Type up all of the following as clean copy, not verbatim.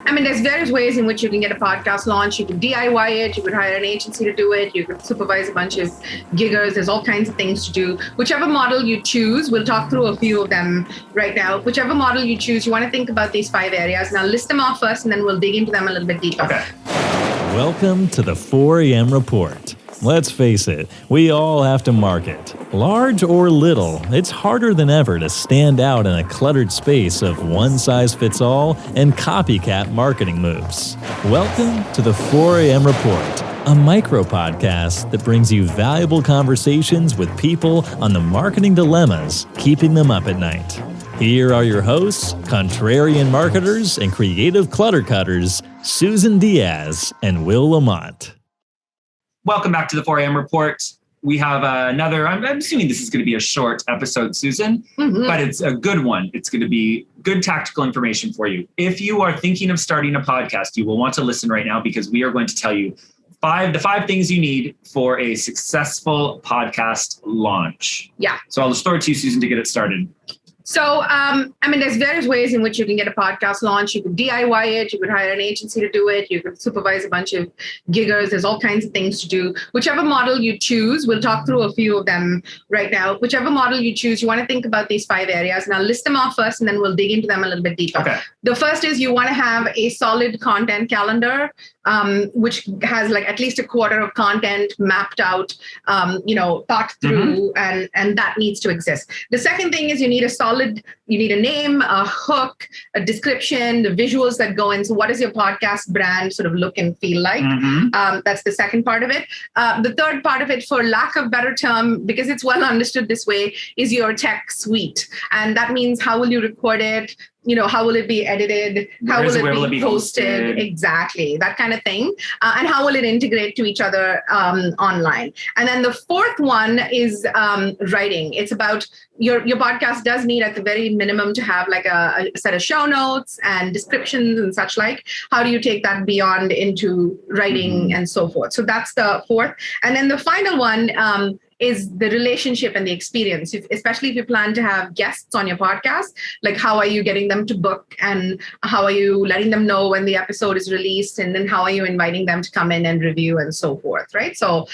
I mean, there's various ways in which you can get a podcast launched. You could DIY it. You could hire an agency to do it. You could supervise a bunch of giggers. There's all kinds of things to do. Whichever model you choose, we'll talk through a few of them right now. Whichever model you choose, you want to think about these 5 areas. Now list them off first, and then we'll dig into them a little bit deeper. Okay. Welcome to the 4 a.m. report. Let's face it, we all have to market. Large or little, it's harder than ever to stand out in a cluttered space of one-size-fits-all and copycat marketing moves. Welcome to the 4 a.m. report, a micro-podcast that brings you valuable conversations with people on the marketing dilemmas keeping them up at night. Here are your hosts, contrarian marketers and creative clutter cutters, Susan Diaz and Will Lamont. Welcome back to the 4 a.m. report. We have another, I'm assuming this is going to be a short episode, Susan, but it's a good one. It's going to be good tactical information for you. If you are thinking of starting a podcast, you will want to listen right now because we are going to tell you the five things you need for a successful podcast launch. Yeah. So I'll just throw it to you, Susan, to get it started. So, I mean, there's various ways in which you can get a podcast launched. You could DIY it. You could hire an agency to do it. You could supervise a bunch of giggers. There's all kinds of things to do. Whichever model you choose, we'll talk through a few of them right now. Whichever model you choose, you want to think about these 5 areas. Now list them off first, and then we'll dig into them a little bit deeper. Okay. The first is you want to have a solid content calendar, which has like at least a quarter of content mapped out, thought through, and that needs to exist. The second thing is you need a name, a hook, a description, the visuals that go in. So what does your podcast brand sort of look and feel like? That's the second part of it. The third part of it, for lack of better term, because it's well understood this way, is your tech suite. And that means how will you record it? How will it be edited? How will it be posted? Exactly, that kind of thing. And how will it integrate to each other online? And then the fourth one is writing. It's about your podcast does need at the very minimum to have like a set of show notes and descriptions and such like. How do you take that beyond into writing and so forth? So that's the fourth. And then the final one is the relationship and the experience, especially if you plan to have guests on your podcast. Like, how are you getting them to book, and how are you letting them know when the episode is released, and then how are you inviting them to come in and review and so forth, right? So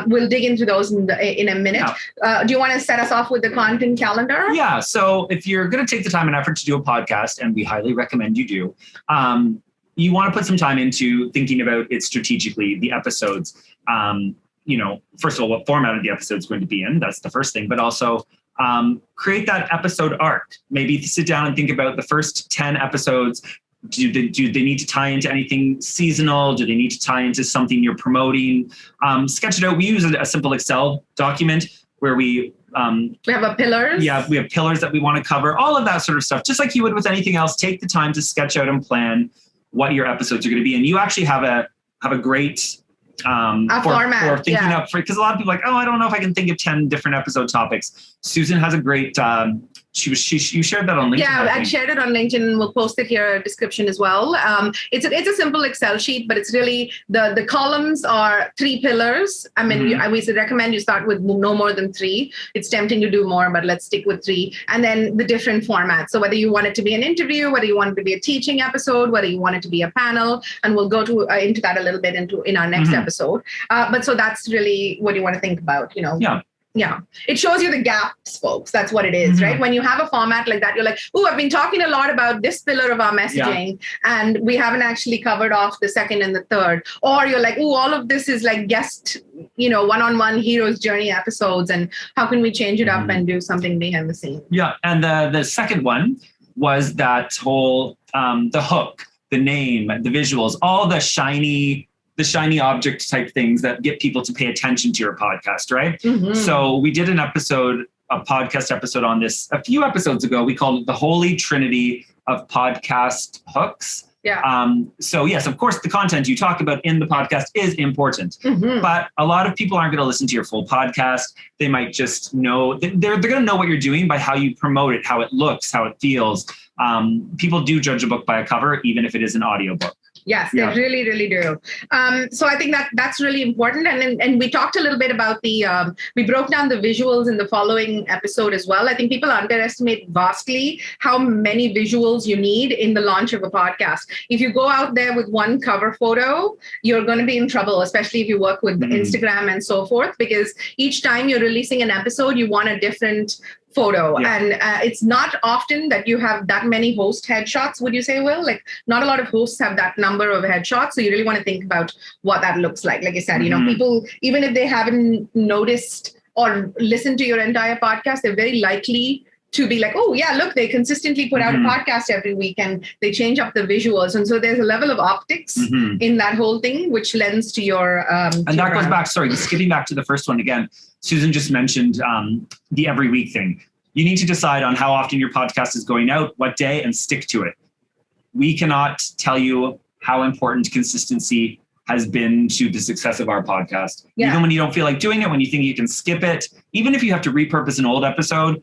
we'll dig into those in a minute. Yeah. Do you want to set us off with the content calendar? Yeah. So if you're going to take the time and effort to do a podcast, and we highly recommend you do, you want to put some time into thinking about it strategically, the episodes. First of all, what format of the episode is going to be in. That's the first thing. But also create that episode arc. Maybe sit down and think about the first 10 episodes. Do they need to tie into anything seasonal? Do they need to tie into something you're promoting? Sketch it out. We use a simple Excel document where we have a pillars. Yeah, we have pillars that we want to cover. All of that sort of stuff. Just like you would with anything else, take the time to sketch out and plan what your episodes are going to be. And you actually have a great format for thinking up, because a lot of people are like, I don't know if I can think of 10 different episode topics. Susan has a great you shared that on LinkedIn. Yeah, I shared it on LinkedIn, and we'll post it here in the description as well. It's a simple Excel sheet, but it's really the columns are 3 pillars. I mean, I would recommend you start with no more than 3. It's tempting to do more, but let's stick with 3. And then the different formats. So whether you want it to be an interview, whether you want it to be a teaching episode, whether you want it to be a panel, and we'll go into that a little bit in our next episode. But so that's really what you want to think about, Yeah. It shows you the gaps, folks. That's what it is, right? When you have a format like that, you're like, I've been talking a lot about this pillar of our messaging, and we haven't actually covered off the second and the third. Or you're like, all of this is like guest, one-on-one hero's journey episodes, and how can we change it up and do something behind the scenes? Yeah. And the second one was that whole, the hook, the name, the visuals, all the shiny object type things that get people to pay attention to your podcast, right? So we did a podcast episode on this a few episodes ago. We called it the Holy Trinity of Podcast Hooks. Yeah. So yes, of course, the content you talk about in the podcast is important, but a lot of people aren't going to listen to your full podcast. They might just know, they're going to know what you're doing by how you promote it, how it looks, how it feels. People do judge a book by a cover, even if it is an audiobook. Yes, they really, really do. So I think that's really important. And we talked a little bit about we broke down the visuals in the following episode as well. I think people underestimate vastly how many visuals you need in the launch of a podcast. If you go out there with one cover photo, you're going to be in trouble, especially if you work with Instagram and so forth, because each time you're releasing an episode, you want a different photo. And it's not often that you have that many host headshots, would you say, Will? Like, not a lot of hosts have that number of headshots. So you really want to think about what that looks like. Like I said, people, even if they haven't noticed or listened to your entire podcast, they're very likely to be like, oh yeah, look, they consistently put out a podcast every week and they change up the visuals. And so there's a level of optics in that whole thing, which lends to your... and that goes back, skipping back to the first one again, Susan just mentioned the every week thing. You need to decide on how often your podcast is going out, what day, and stick to it. We cannot tell you how important consistency has been to the success of our podcast. Even when you don't feel like doing it, when you think you can skip it, even if you have to repurpose an old episode,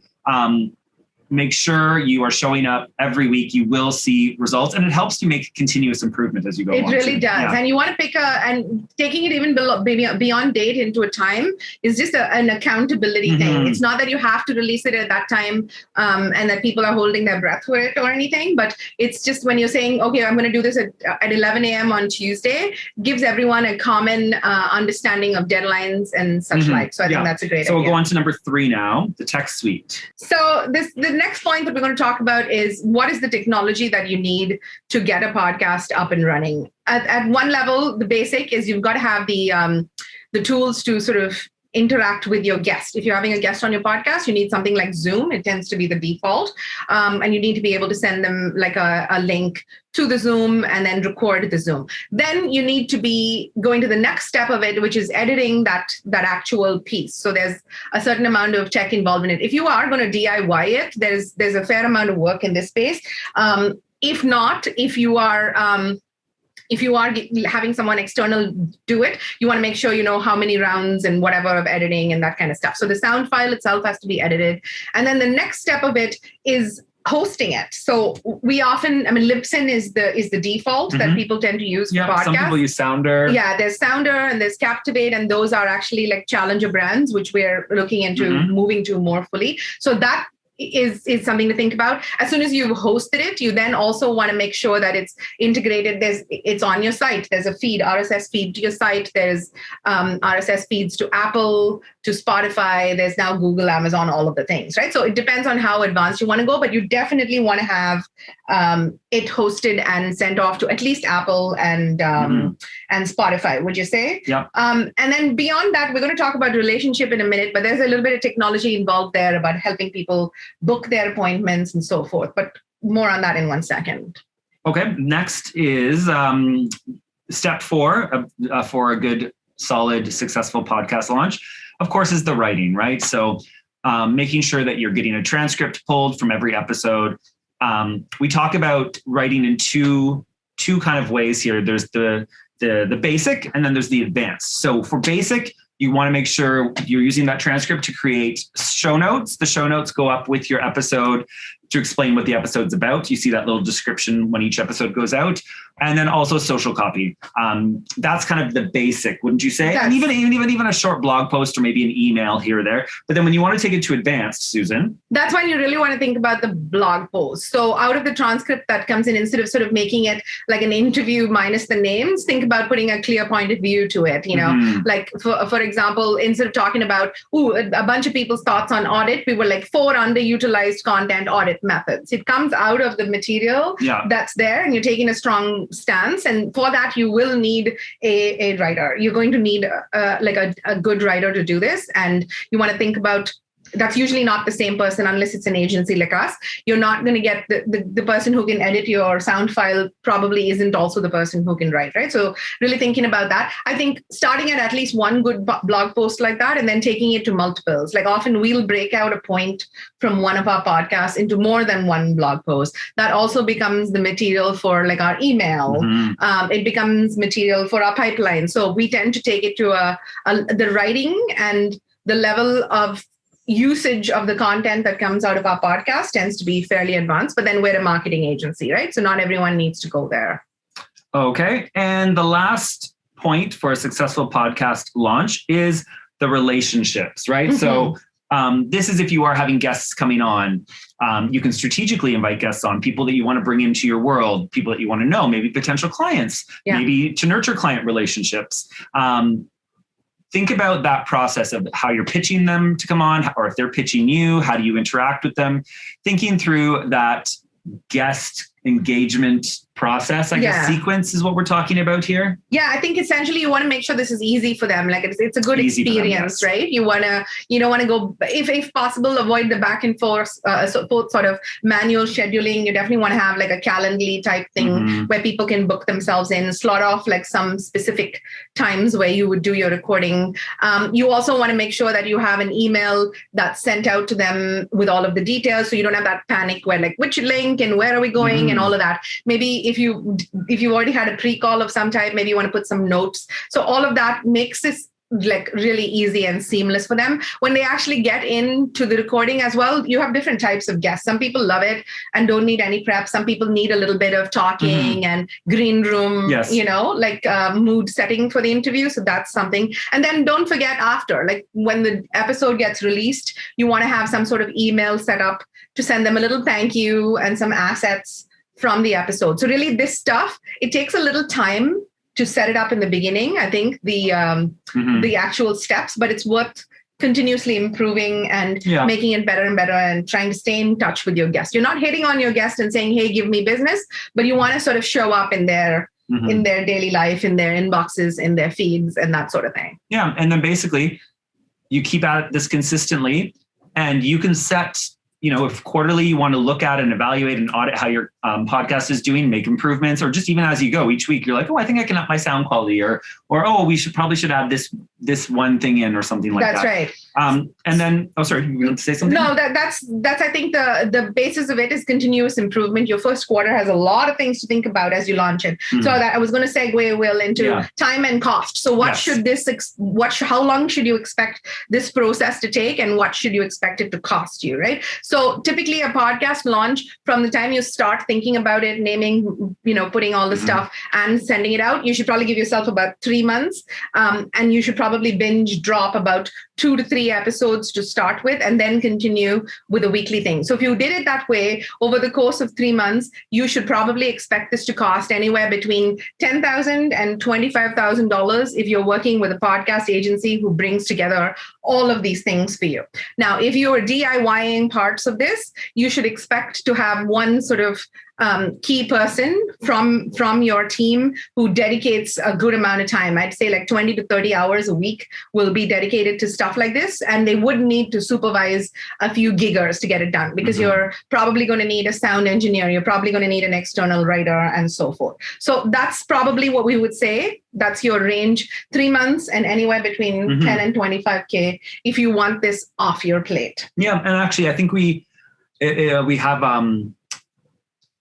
make sure you are showing up every week. You will see results, and it helps you make continuous improvement as you go along. It really does. And you want to pick and taking it even beyond date into a time is just an accountability thing. It's not that you have to release it at that time and that people are holding their breath for it or anything, but it's just when you're saying, okay, I'm going to do this at 11 a.m. on Tuesday, gives everyone a common understanding of deadlines and such like. So I think that's a great idea. So we'll go on to number 3 now, the text suite. So the next point that we're going to talk about is what is the technology that you need to get a podcast up and running. At one level, the basic is you've got to have the tools to sort of interact with your guest. If you're having a guest on your podcast, you need something like Zoom. It tends to be the default. And you need to be able to send them like a link to the Zoom and then record the Zoom. Then you need to be going to the next step of it, which is editing that actual piece. So there's a certain amount of tech involved in it. If you are going to DIY it, there's a fair amount of work in this space. If not, if you are having someone external do it, you want to make sure you know how many rounds and whatever of editing and that kind of stuff. So the sound file itself has to be edited. And then the next step of it is hosting it. So we often, Libsyn is the default that people tend to use for podcasts. Some people use Sounder. Yeah, there's Sounder and there's Captivate, and those are actually like challenger brands, which we're looking into moving to more fully. So that is something to think about. As soon as you've hosted it, you then also want to make sure that it's integrated. It's on your site. There's a feed, RSS feed to your site. There's RSS feeds to Apple, to Spotify. There's now Google, Amazon, all of the things, right? So it depends on how advanced you want to go, but you definitely want to have it hosted and sent off to at least Apple and Spotify, would you say? Yeah. And then beyond that, we're going to talk about relationship in a minute, but there's a little bit of technology involved there about helping people book their appointments and so forth. But more on that in 1 second. Okay. Next is step 4 for a good, solid, successful podcast launch, of course, is the writing, right? So making sure that you're getting a transcript pulled from every episode. We talk about writing in two kind of ways here. There's the basic, and then there's the advanced. So for basic, you want to make sure you're using that transcript to create show notes. The show notes go up with your episode to explain what the episode's about. You see that little description when each episode goes out. And then also social copy. That's kind of the basic, wouldn't you say? Yes. And even a short blog post or maybe an email here or there. But then when you want to take it to advanced, Susan. That's when you really want to think about the blog post. So out of the transcript that comes in, instead of sort of making it like an interview minus the names, think about putting a clear point of view to it. Like for example, instead of talking about a bunch of people's thoughts on audit, we were like 4 underutilized content audit methods. It comes out of the material that's there, and you're taking a strong stance. And for that, you will need a writer. You're going to need a good writer to do this. And you want to think about, that's usually not the same person unless it's an agency like us. You're not going to get the person who can edit your sound file probably isn't also the person who can write, right? So really thinking about that. I think starting at least one good blog post like that and then taking it to multiples. Like often we'll break out a point from one of our podcasts into more than one blog post. That also becomes the material for like our email. It becomes material for our pipeline. So we tend to take it to the writing and the level of usage of the content that comes out of our podcast tends to be fairly advanced, but then we're a marketing agency, right? So not everyone needs to go there. Okay. And the last point for a successful podcast launch is the relationships, right? Mm-hmm. So this is if you are having guests coming on, you can strategically invite guests on, people that you want to bring into your world, people that you want to know, maybe potential clients, maybe to nurture client relationships. Think about that process of how you're pitching them to come on, or if they're pitching you, how do you interact with them? Thinking through that guest engagement process, I guess sequence is what we're talking about here. Yeah, I think essentially you want to make sure this is easy for them. Like it's a good experience, right? You don't want to go, if possible, avoid the back and forth sort of manual scheduling. You definitely want to have like a Calendly type thing where people can book themselves in, slot off like some specific times where you would do your recording. You also want to make sure that you have an email that's sent out to them with all of the details, so you don't have that panic where like which link and where are we going and all of that. Maybe if you already had a pre-call of some type, maybe you want to put some notes. So all of that makes this like really easy and seamless for them. When they actually get into the recording as well, you have different types of guests. Some people love it and don't need any prep. Some people need a little bit of talking and green room, like mood setting for the interview. So that's something. And then don't forget after, like when the episode gets released, you want to have some sort of email set up to send them a little thank you and some assets from the episode. So really this stuff, it takes a little time to set it up in the beginning. I think the actual steps, but it's worth continuously improving and making it better and better and trying to stay in touch with your guest. You're not hitting on your guest and saying, hey, give me business, but you want to sort of show up in their daily life, in their inboxes, in their feeds and that sort of thing. Yeah. And then basically you keep at this consistently and you can set, if quarterly you want to look at and evaluate and audit how your podcast is doing, make improvements, or just even as you go each week, you're like, oh, I think I can up my sound quality, or oh, we probably should add this one thing in, or something like that. That's right. And then, sorry, you want to say something? No, that's I think the basis of it is continuous improvement. Your first quarter has a lot of things to think about as you launch it. So that I was going to segue, Will, into time and cost. So what should how long should you expect this process to take, and what should you expect it to cost you, right? So typically a podcast launch, from the time you start thinking about it, naming, putting all the stuff and sending it out, you should probably give yourself about 3 months. And you should probably binge drop about 2 to 3 episodes to start with, and then continue with a weekly thing. So if you did it that way over the course of 3 months, you should probably expect this to cost anywhere between $10,000 and $25,000 if you're working with a podcast agency who brings together all of these things for you. Now, if you're DIYing parts of this, you should expect to have one sort of key person from your team who dedicates a good amount of time. I'd say like 20 to 30 hours a week will be dedicated to stuff like this. And they would need to supervise a few giggers to get it done, because you're probably going to need a sound engineer. You're probably going to need an external writer and so forth. So that's probably what we would say. That's your range, 3 months and anywhere between 10 and 25K if you want this off your plate. Yeah. And actually, I think we have,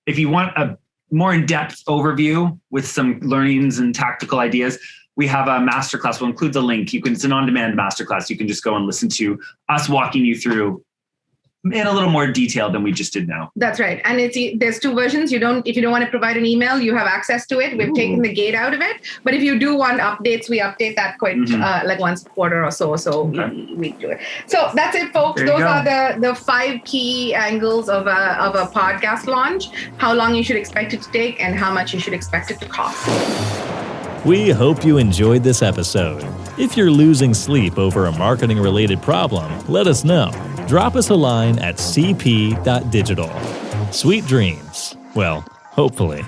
if you want a more in-depth overview with some learnings and tactical ideas, we have a masterclass. We'll include the link. It's an on-demand masterclass. You can just go and listen to us walking you through in a little more detail than we just did now. That's right. And there's 2 versions. If you don't want to provide an email, you have access to it. We've taken the gate out of it. But if you do want updates, we update that quite like once a quarter or so. So we do it. So that's it, folks. Those are the 5 key angles of a podcast launch: how long you should expect it to take, and how much you should expect it to cost. We hope you enjoyed this episode. If you're losing sleep over a marketing-related problem, let us know. Drop us a line at cp.digital. Sweet dreams. Well, hopefully.